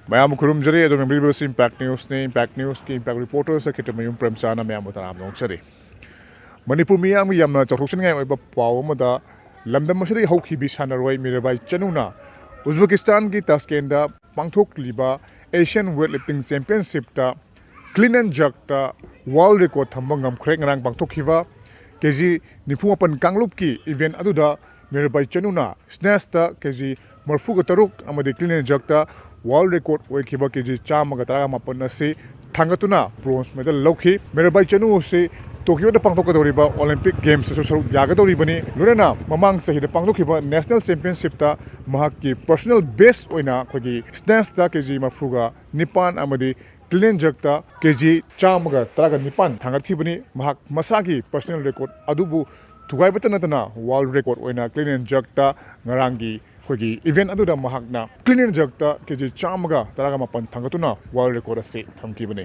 ma'am खुरुमजरी अदो मेंबरीबस impact news ने impact news की इम्पैक्ट रिपोर्टर से खितमयूम प्रेमचाना मैम तराम नोंचरी मणिपुर मियाम यामना चौथोक्सनिंगाई ओइबा पाव अमदा लमदम मसरी हौखिबि सानरोय मिराबाई चनुना उज्बेकिस्तान की तास्केंदा पांथोक्लिबा एशियन वेट लिफ्टिंग चैंपियनशिप ता क्लीन एंड जर्क ता वर्ल्ड रिकॉर्ड थंबा ngamkhre ngrang पांथोखिबा केजी निफुमापन कांगलुप की इवेंट अदुदा मिराबाई चनुना स्नैच ता केजी मरफुगा तरुक अमदि क्लीन एंड जर्क ता वर्ल्ड रिकॉर्ड ओइखिबा केजी चामगा तरागा मापन असे थांगतुना ब्रोंज मेडल लौखि मिराबाई चनु से टोक्यो पांथोकदौरिबा ओलंपिक गेम्स सरुक यागदौरिबनी लोरेना ममांग सहिद पांथोखिबा नेशनल चैंपियनशिप ता महाकी पर्सनल बेस्ट ओइना खोगी स्नैच ता केजी मरफुगा निपान अमदि क्लीन जर्क ता केजी चामगा तरागा निपान थांगतखिबनी महाक मसागी पर्सनल रिकॉर्ड अदुबु थुगाइबत नतना वर्ल्ड रिकॉर्ड ओइना क्लीन एंड जर्क ता ngaranggi खोगी इवेंट अदुदा महाकना क्लीन एंड जर्क ता केजी चामगा तरागा मापन थांगतुना वर्ल्ड रिकॉर्ड असे थमखिबनी